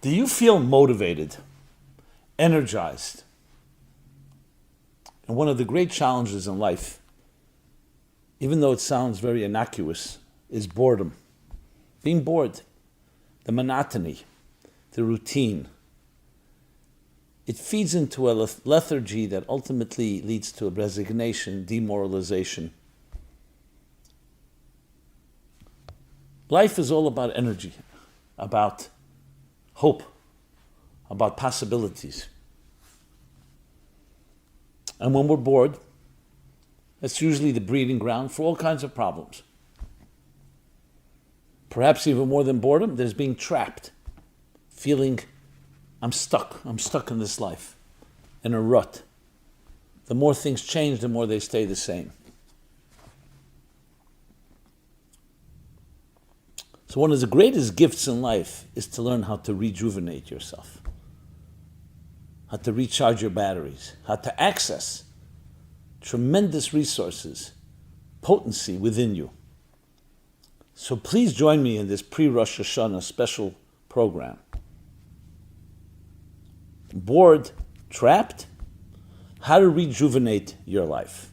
Do you feel motivated, energized? And one of the great challenges in life, even though it sounds very innocuous, is boredom. Being bored, the monotony, the routine. It feeds into a lethargy that ultimately leads to a resignation, demoralization. Life is all about energy, about hope, about possibilities. And when we're bored, that's usually the breeding ground for all kinds of problems. Perhaps even more than boredom, there's being trapped, feeling I'm stuck in this life, in a rut. The more things change, the more they stay the same. So one of the greatest gifts in life is to learn how to rejuvenate yourself, how to recharge your batteries, how to access tremendous resources, potency within you. So please join me in this pre-Rosh Hashanah special program. Bored, trapped, how to rejuvenate your life.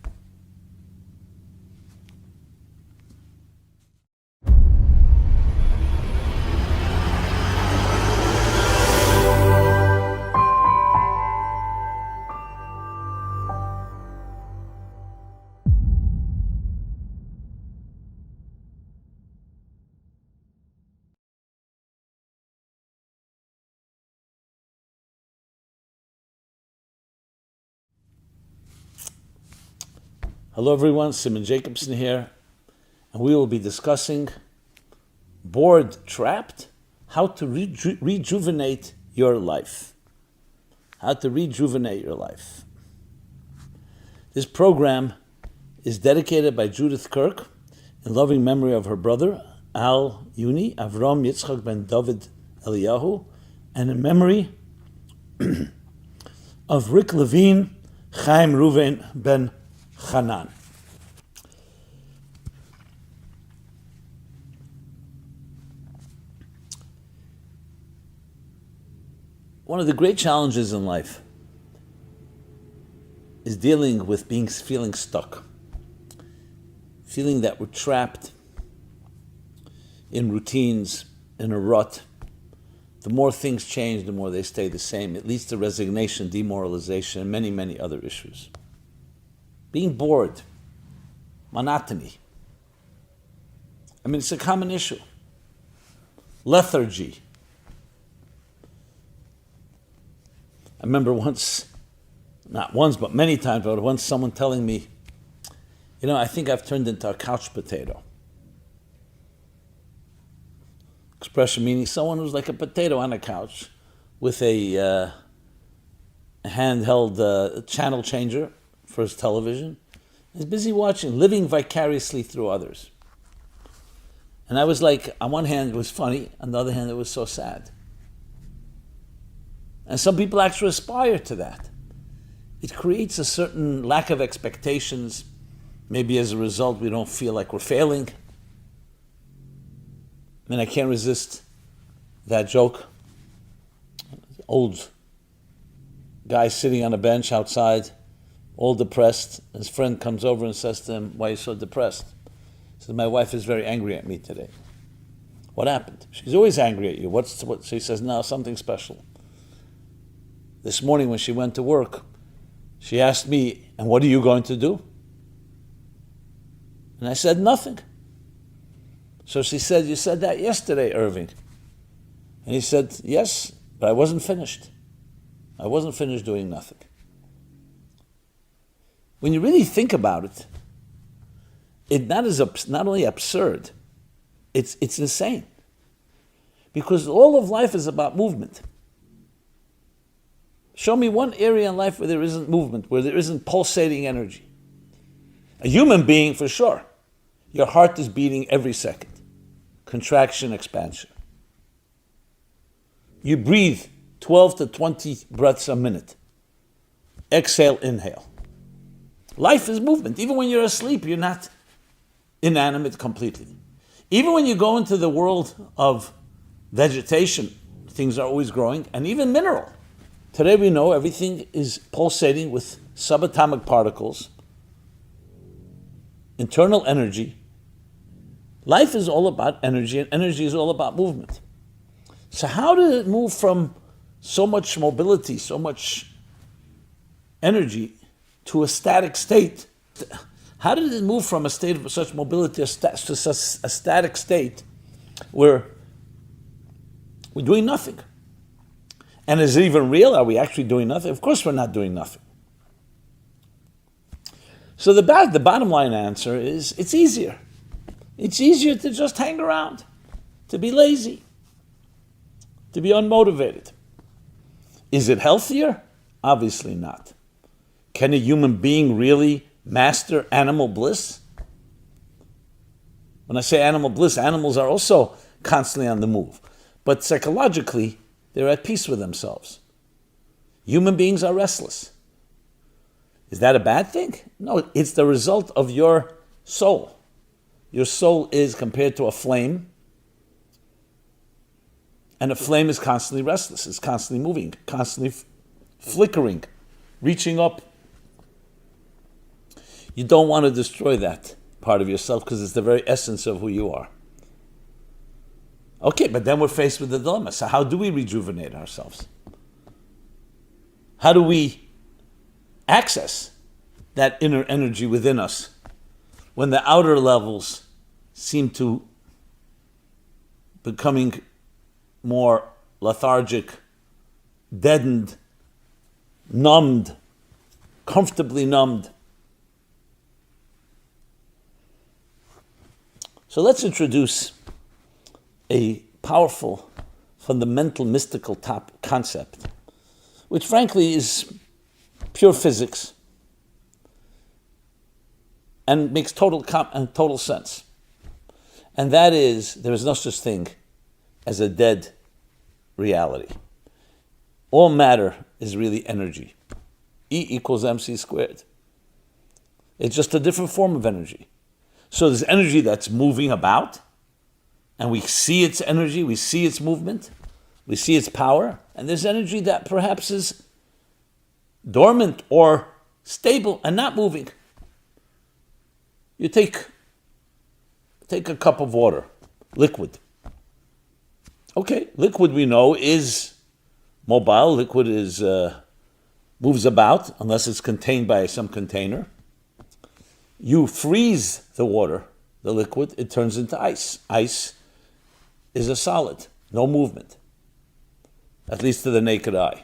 Hello everyone, Simon Jacobson here, and we will be discussing bored, trapped, how to rejuvenate your life. How to rejuvenate your life. This program is dedicated by Judith Kirk in loving memory of her brother, Al Yuni, Avram Yitzchak ben David Eliyahu, and in memory of Rick Levine, Chaim Ruven ben Hanan. One of the great challenges in life is dealing with feeling stuck, feeling that we're trapped in routines, in a rut. The more things change, the more they stay the same. It leads to resignation, demoralization, and many, many other issues. Being bored, monotony. I mean, it's a common issue. Lethargy. I remember not once, but many times, but once someone telling me, I think I've turned into a couch potato. Expression meaning someone who's like a potato on a couch with a handheld channel changer for his television. He's busy watching, living vicariously through others. And I was like, on one hand it was funny, on the other hand it was so sad. And some people actually aspire to that. It creates a certain lack of expectations. Maybe as a result we don't feel like we're failing. I mean, I can't resist that joke. Old guy sitting on a bench outside, all depressed. His friend comes over and says to him, "Why are you so depressed?" He says, "My wife is very angry at me today." "What happened?" "She's always angry at you." What? She says, "No, something special. This morning when she went to work, she asked me, 'And what are you going to do?' And I said, 'Nothing.' So she said, 'You said that yesterday, Irving.' And he said, 'Yes, but I wasn't finished. I wasn't finished doing nothing.'" When you really think about it, it's not only absurd, it's insane. Because all of life is about movement. Show me one area in life where there isn't movement, where there isn't pulsating energy. A human being, for sure. Your heart is beating every second. Contraction, expansion. You breathe 12 to 20 breaths a minute. Exhale, inhale. Life is movement. Even when you're asleep, you're not inanimate completely. Even when you go into the world of vegetation, things are always growing, and even mineral. Today we know everything is pulsating with subatomic particles, internal energy. Life is all about energy, and energy is all about movement. So how did it move from so much mobility, so much energy, to a static state? How did it move from a state of such mobility to a static state where we're doing nothing? And is it even real? Are we actually doing nothing? Of course we're not doing nothing. So the bottom line answer is it's easier. It's easier to just hang around, to be lazy, to be unmotivated. Is it healthier? Obviously not. Can a human being really master animal bliss? When I say animal bliss, animals are also constantly on the move. But psychologically, they're at peace with themselves. Human beings are restless. Is that a bad thing? No, it's the result of your soul. Your soul is compared to a flame, and a flame is constantly restless. It's constantly moving, constantly flickering, reaching up. You don't want to destroy that part of yourself because it's the very essence of who you are. Okay, but then we're faced with the dilemma. So how do we rejuvenate ourselves? How do we access that inner energy within us when the outer levels seem to becoming more lethargic, deadened, numbed, comfortably numbed? So let's introduce a powerful, fundamental, mystical concept, which frankly is pure physics and makes total sense. And that is, there is no such thing as a dead reality. All matter is really energy. E equals mc squared. It's just a different form of energy. So there's energy that's moving about, and we see its energy, we see its movement, we see its power, and there's energy that perhaps is dormant or stable and not moving. You take a cup of water, liquid. Okay, liquid we know is mobile, liquid is moves about unless it's contained by some container. You freeze the water, the liquid, it turns into ice. Ice is a solid, no movement, at least to the naked eye.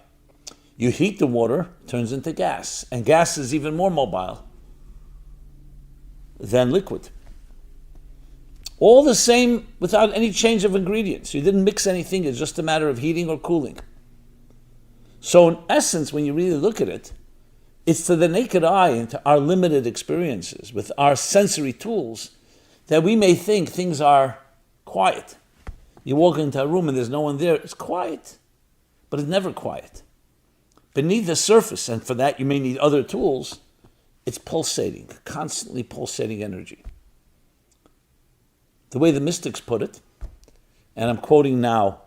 You heat the water, it turns into gas, and gas is even more mobile than liquid. All the same without any change of ingredients. You didn't mix anything, it's just a matter of heating or cooling. So in essence, when you really look at it, it's to the naked eye and to our limited experiences with our sensory tools that we may think things are quiet. You walk into a room and there's no one there, it's quiet, but it's never quiet. Beneath the surface, and for that you may need other tools, it's pulsating, constantly pulsating energy. The way the mystics put it, and I'm quoting now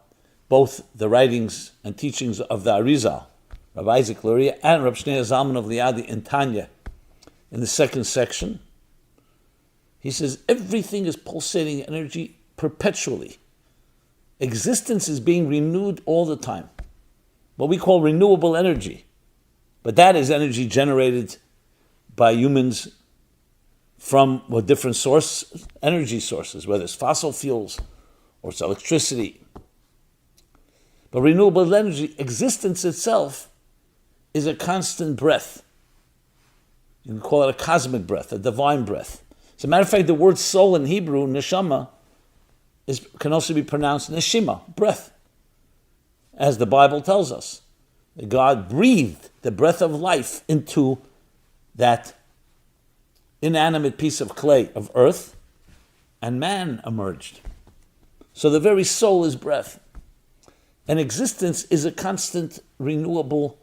both the writings and teachings of the Arizal, Rabbi Isaac Luria, and Rabbi Shneur Zalman of Liadi in Tanya, in the second section, he says, everything is pulsating energy perpetually. Existence is being renewed all the time. What we call renewable energy. But that is energy generated by humans from different energy sources, whether it's fossil fuels or it's electricity. But renewable energy, existence itself, is a constant breath. You can call it a cosmic breath, a divine breath. As a matter of fact, the word soul in Hebrew, neshama, can also be pronounced neshima, breath. As the Bible tells us, God breathed the breath of life into that inanimate piece of clay of earth, and man emerged. So the very soul is breath. And existence is a constant, renewable,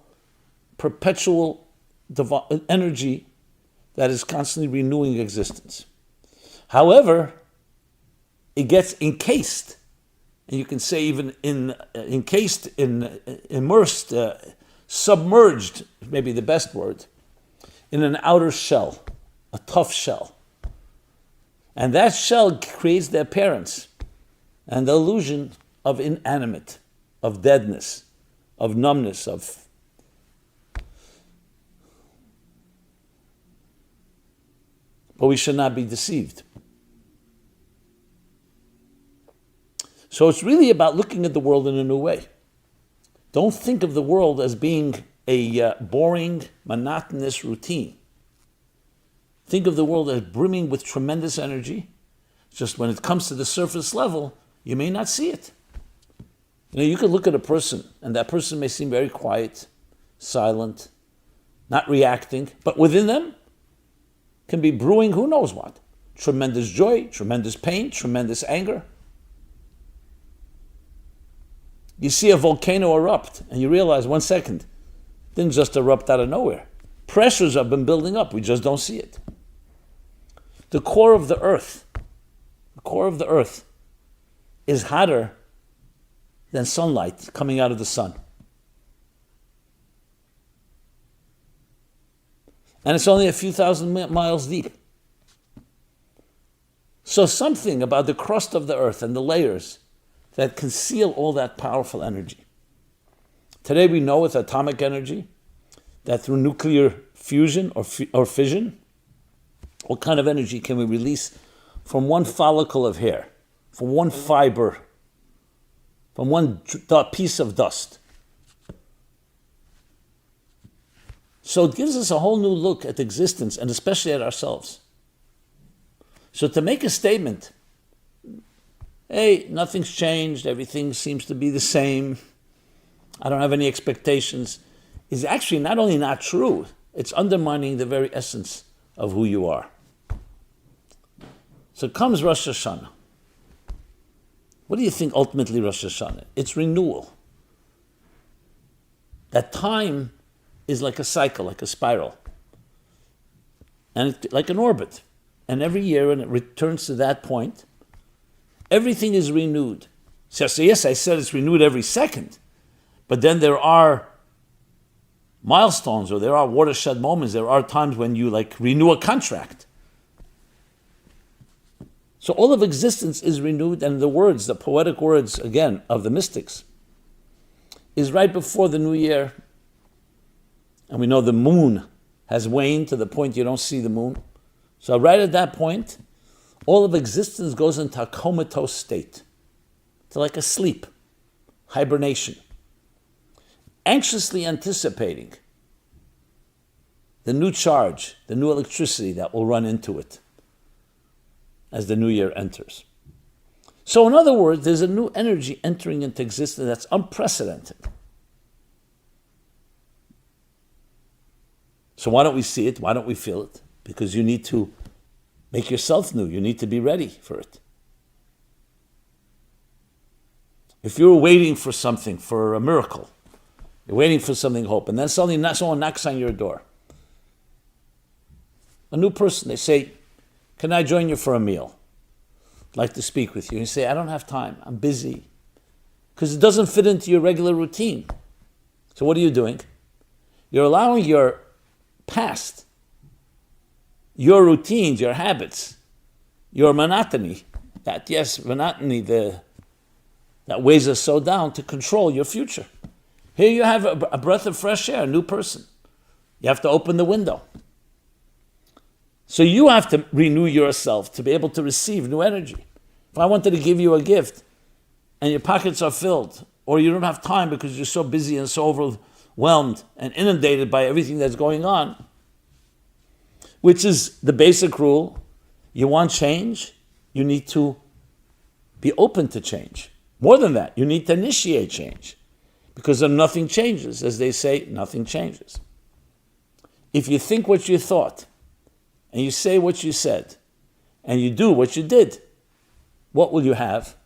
perpetual energy that is constantly renewing existence. However, it gets encased and you can say even encased, immersed, submerged, maybe the best word, in an outer shell, a tough shell. And that shell creates the appearance and the illusion of inanimate, of deadness, of numbness, of... But we should not be deceived. So it's really about looking at the world in a new way. Don't think of the world as being a boring, monotonous routine. Think of the world as brimming with tremendous energy. Just when it comes to the surface level, you may not see it. You could look at a person, and that person may seem very quiet, silent, not reacting, but within them can be brewing who knows what. Tremendous joy, tremendous pain, tremendous anger. You see a volcano erupt, and you realize, 1 second, it didn't just erupt out of nowhere. Pressures have been building up, we just don't see it. The core of the earth is hotter than sunlight coming out of the sun. And it's only a few thousand miles deep. So something about the crust of the earth and the layers that conceal all that powerful energy. Today we know with atomic energy that through nuclear fusion or fission, what kind of energy can we release from one follicle of hair, from one fiber, from one piece of dust. So it gives us a whole new look at existence and especially at ourselves. So to make a statement, hey, nothing's changed, everything seems to be the same, I don't have any expectations, is actually not only not true, it's undermining the very essence of who you are. So comes Rosh Hashanah. What do you think ultimately Rosh Hashanah? It's renewal. That time is like a cycle, like a spiral, and it's like an orbit. And every year when it returns to that point, everything is renewed. So yes, I said it's renewed every second, but then there are milestones or there are watershed moments. There are times when you renew a contract. So all of existence is renewed, and the words, the poetic words, again, of the mystics, is right before the new year. And we know the moon has waned to the point you don't see the moon. So right at that point, all of existence goes into a comatose state. It's like a sleep, hibernation, anxiously anticipating the new charge, the new electricity that will run into it as the new year enters. So in other words, there's a new energy entering into existence that's unprecedented. So why don't we see it? Why don't we feel it? Because you need to make yourself new. You need to be ready for it. If you're waiting for something, for a miracle, you're waiting for something, hope, and then suddenly someone knocks on your door. A new person, they say, can I join you for a meal? I'd like to speak with you. And you say, I don't have time, I'm busy. Because it doesn't fit into your regular routine. So what are you doing? You're allowing your past, your routines, your habits, your monotony, that weighs us so down, to control your future. Here you have a breath of fresh air, a new person. You have to open the window. So you have to renew yourself to be able to receive new energy. If I wanted to give you a gift and your pockets are filled, or you don't have time because you're so busy and so overwhelmed and inundated by everything that's going on, which is the basic rule, you want change, you need to be open to change. More than that, you need to initiate change. Because if nothing changes, as they say, nothing changes. If you think what you thought, and you say what you said, and you do what you did, what will you have?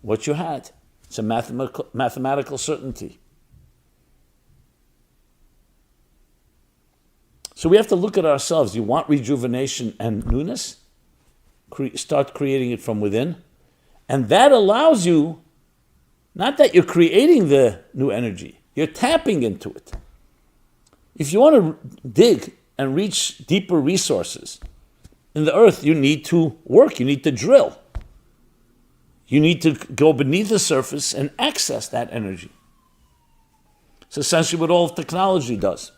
What you had. It's a mathematical certainty. So we have to look at ourselves. You want rejuvenation and newness? Start creating it from within. And that allows you Not that you're creating the new energy, you're tapping into it. If you want to dig and reach deeper resources in the earth, you need to work, you need to drill. You need to go beneath the surface and access that energy. It's essentially what all technology does.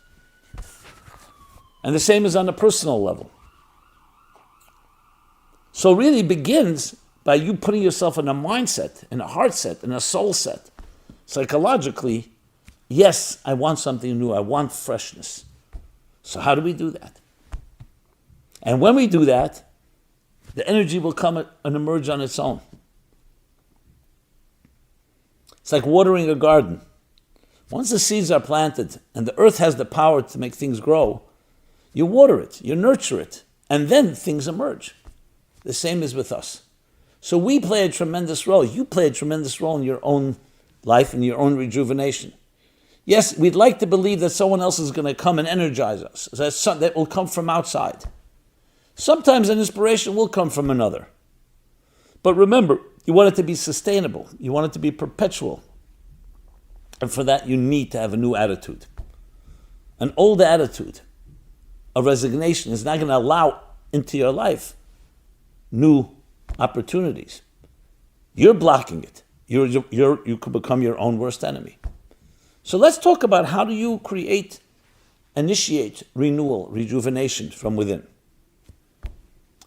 And the same is on a personal level. So it really begins by you putting yourself in a mindset, in a heart set, in a soul set. Psychologically, yes, I want something new, I want freshness. So how do we do that? And when we do that, the energy will come and emerge on its own. It's like watering a garden. Once the seeds are planted and the earth has the power to make things grow, you water it, you nurture it, and then things emerge. The same is with us. So we play a tremendous role. You play a tremendous role in your own life and your own rejuvenation. Yes, we'd like to believe that someone else is going to come and energize us. That will come from outside. Sometimes an inspiration will come from another. But remember, you want it to be sustainable. You want it to be perpetual. And for that, you need to have a new attitude. An old attitude of resignation is not going to allow into your life new opportunities. You're blocking it. You could become your own worst enemy. So let's talk about how do you initiate renewal, rejuvenation from within.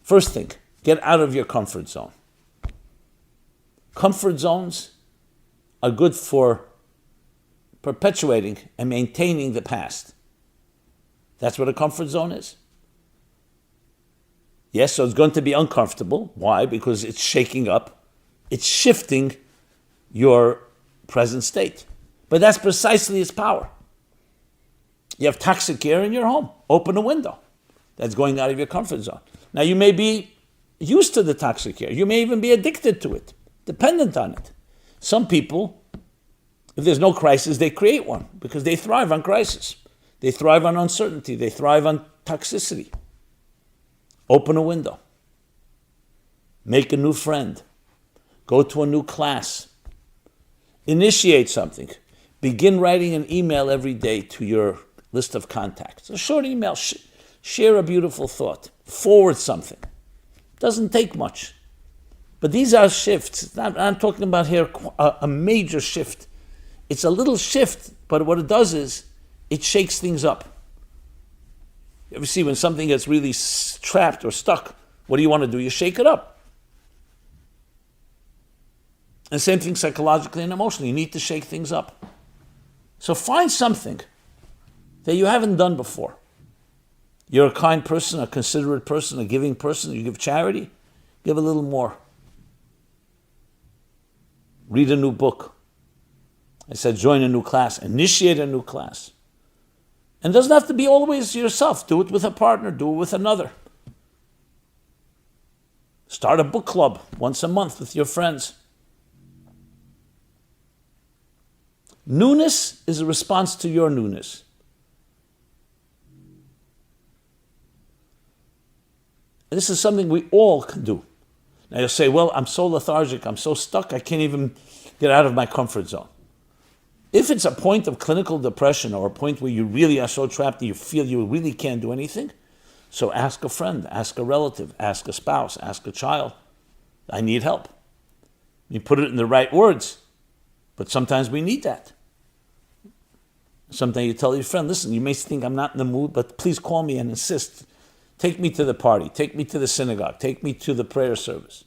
First thing, get out of your comfort zone. Comfort zones are good for perpetuating and maintaining the past. That's what a comfort zone is. Yes, so it's going to be uncomfortable. Why? Because it's shaking up. It's shifting your present state. But that's precisely its power. You have toxic air in your home. Open a window. That's going out of your comfort zone. Now, you may be used to the toxic air. You may even be addicted to it, dependent on it. Some people, if there's no crisis, they create one because they thrive on crisis. They thrive on uncertainty. They thrive on toxicity. Open a window. Make a new friend. Go to a new class. Initiate something. Begin writing an email every day to your list of contacts. A short email. Share a beautiful thought. Forward something. Doesn't take much. But these are shifts. I'm talking about here a major shift. It's a little shift, but what it does is it shakes things up. You ever see when something gets really trapped or stuck, what do you want to do? You shake it up. And same thing psychologically and emotionally. You need to shake things up. So find something that you haven't done before. You're a kind person, a considerate person, a giving person. You give charity, give a little more. Read a new book. I said join a new class, initiate a new class. And it doesn't have to be always yourself. Do it with a partner, do it with another. Start a book club once a month with your friends. Newness is a response to your newness. This is something we all can do. Now you'll say, well, I'm so lethargic, I'm so stuck, I can't even get out of my comfort zone. If it's a point of clinical depression or a point where you really are so trapped that you feel you really can't do anything, so ask a friend, ask a relative, ask a spouse, ask a child, I need help. You put it in the right words, but sometimes we need that. Sometimes you tell your friend, listen, you may think I'm not in the mood, but please call me and insist. Take me to the party, take me to the synagogue, take me to the prayer service.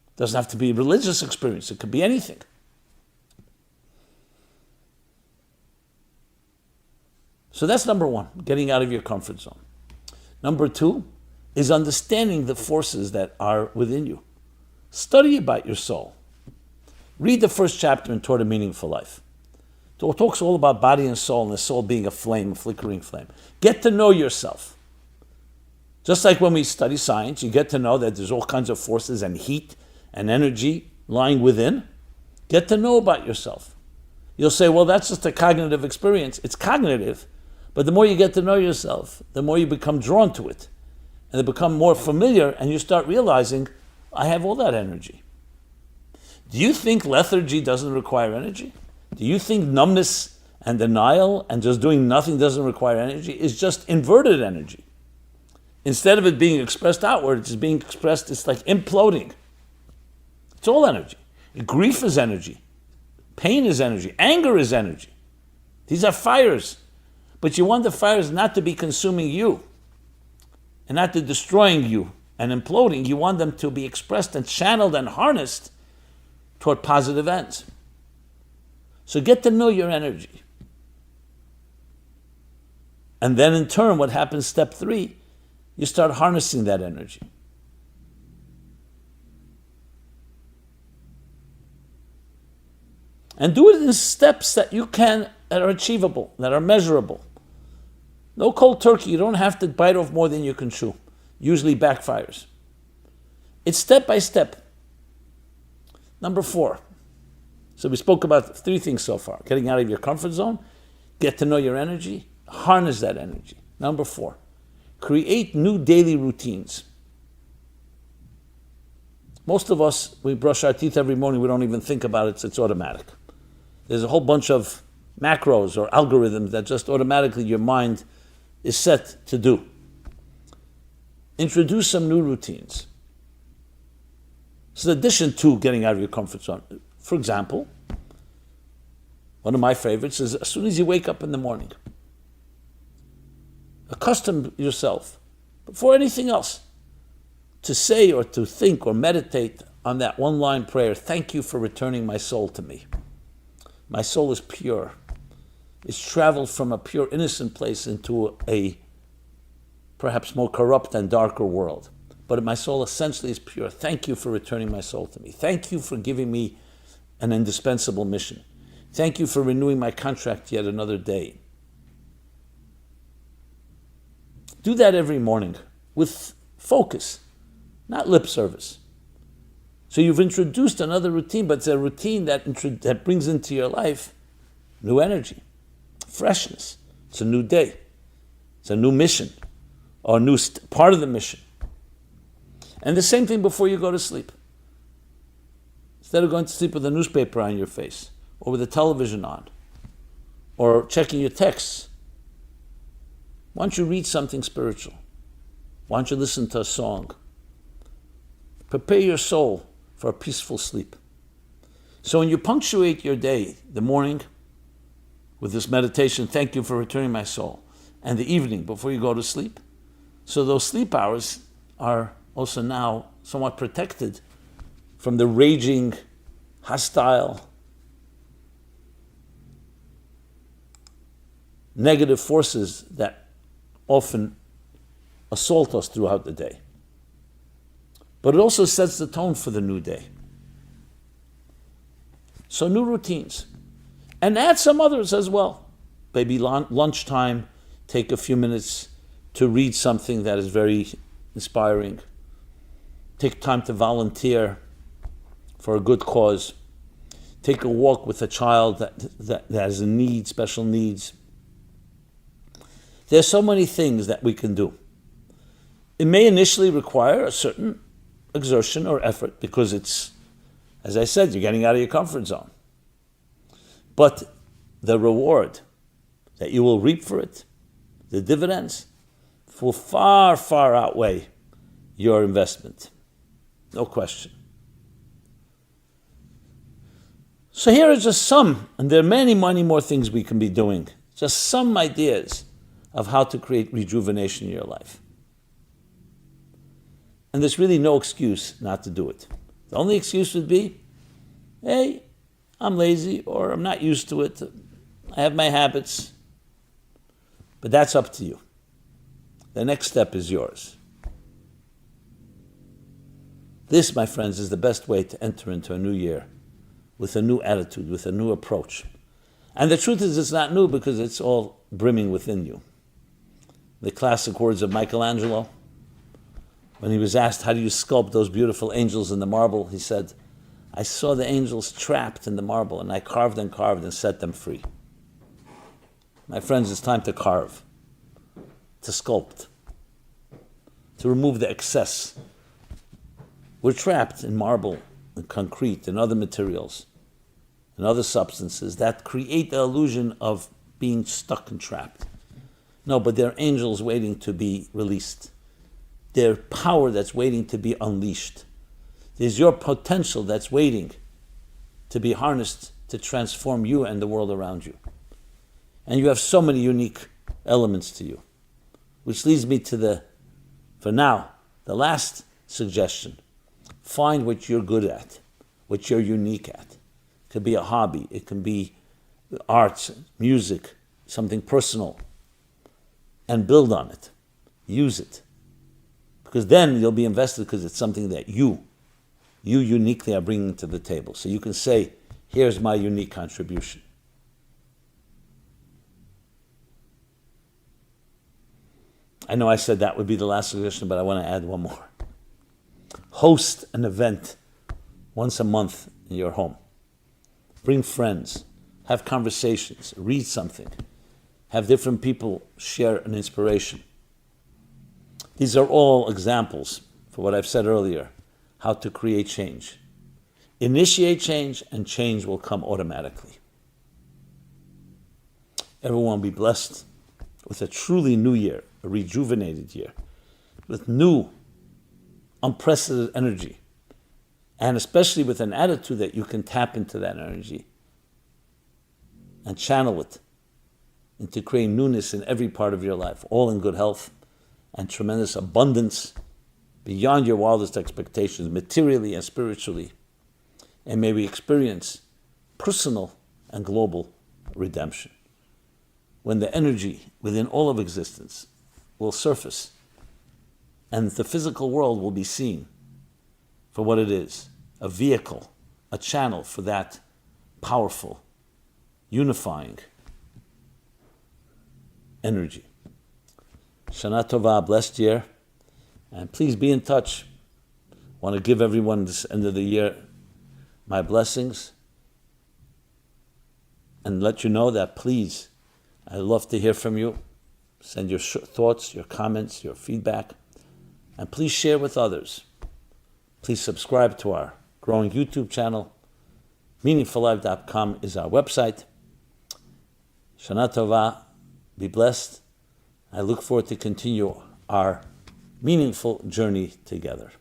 It doesn't have to be a religious experience, it could be anything. So that's number one, getting out of your comfort zone. Number two is understanding the forces that are within you. Study about your soul. Read the first chapter in Toward a Meaningful Life. It talks all about body and soul, and the soul being a flame, a flickering flame. Get to know yourself. Just like when we study science, you get to know that there's all kinds of forces and heat and energy lying within. Get to know about yourself. You'll say, well, that's just a cognitive experience. It's cognitive, but the more you get to know yourself, the more you become drawn to it. And they become more familiar, and you start realizing, I have all that energy. Do you think lethargy doesn't require energy? Do you think numbness and denial and just doing nothing doesn't require energy? It's just inverted energy. Instead of it being expressed outward, it's being expressed, it's like imploding. It's all energy. Grief is energy. Pain is energy. Anger is energy. These are fires. But you want the fires not to be consuming you and not to destroying you and imploding. You want them to be expressed and channeled and harnessed toward positive ends. So get to know your energy. And then in turn, what happens, step 3, you start harnessing that energy. And do it in steps that are achievable, that are measurable. No cold turkey. You don't have to bite off more than you can chew. Usually backfires. It's step by step. Number 4. So we spoke about 3 things so far. Getting out of your comfort zone, get to know your energy, harness that energy. Number 4, create new daily routines. Most of us, we brush our teeth every morning, we don't even think about it, it's automatic. There's a whole bunch of macros or algorithms that just automatically your mind is set to do. Introduce some new routines. So in addition to getting out of your comfort zone, for example, one of my favorites is as soon as you wake up in the morning, accustom yourself, before anything else, to say or to think or meditate on that one-line prayer, thank you for returning my soul to me. My soul is pure. It's traveled from a pure, innocent place into a perhaps more corrupt and darker world. But my soul essentially is pure. Thank you for returning my soul to me. Thank you for giving me an indispensable mission. Thank you for renewing my contract yet another day. Do that every morning with focus, not lip service. So you've introduced another routine, but it's a routine that brings into your life new energy, freshness. It's a new day. It's a new mission, or a new part of the mission. And the same thing before you go to sleep. Instead of going to sleep with a newspaper on your face, or with the television on, or checking your texts, why don't you read something spiritual? Why don't you listen to a song? Prepare your soul for a peaceful sleep. So when you punctuate your day, the morning, with this meditation, thank you for returning my soul, and the evening before you go to sleep, so those sleep hours are also now somewhat protected from the raging, hostile, negative forces that often assault us throughout the day. But it also sets the tone for the new day. So new routines. And add some others as well. Maybe lunchtime, take a few minutes to read something that is very inspiring. Take time to volunteer for a good cause. Take a walk with a child that has a need, special needs. There's so many things that we can do. It may initially require a certain exertion or effort because it's, as I said, you're getting out of your comfort zone. But the reward that you will reap for it, the dividends, will far, far outweigh your investment. No question. So here are just some, and there are many, many more things we can be doing. Just some ideas of how to create rejuvenation in your life. And there's really no excuse not to do it. The only excuse would be, hey, I'm lazy, or I'm not used to it. I have my habits. But that's up to you. The next step is yours. This, my friends, is the best way to enter into a new year with a new attitude, with a new approach. And the truth is, it's not new because it's all brimming within you. The classic words of Michelangelo, when he was asked, how do you sculpt those beautiful angels in the marble? He said, I saw the angels trapped in the marble and I carved and set them free. My friends, it's time to carve, to sculpt, to remove the excess. We're trapped in marble and concrete and other materials and other substances that create the illusion of being stuck and trapped. No, but they're angels waiting to be released. They're power that's waiting to be unleashed. There's your potential that's waiting to be harnessed to transform you and the world around you. And you have so many unique elements to you. Which leads me to for now, the last suggestion. Find what you're good at, what you're unique at. It could be a hobby, it can be arts, music, something personal. And build on it. Use it. Because then you'll be invested because it's something that you uniquely are bringing to the table. So you can say, here's my unique contribution. I know I said that would be the last suggestion, but I want to add one more. Host an event once a month in your home. Bring friends. Have conversations. Read something. Have different people share an inspiration. These are all examples for what I've said earlier, how to create change. Initiate change and change will come automatically. Everyone be blessed with a truly new year, a rejuvenated year, with new, unprecedented energy, and especially with an attitude that you can tap into that energy and channel it into creating newness in every part of your life, all in good health and tremendous abundance beyond your wildest expectations, materially and spiritually. And may we experience personal and global redemption. When the energy within all of existence will surface and the physical world will be seen for what it is, a vehicle, a channel for that powerful, unifying energy. Shana Tova, blessed year, and please be in touch. I want to give everyone this end of the year my blessings and let you know that please, I'd love to hear from you. Send your thoughts, your comments, your feedback, and please share with others. Please subscribe to our growing YouTube channel. MeaningfulLife.com is our website. Shana Tova, be blessed. I look forward to continue our meaningful journey together.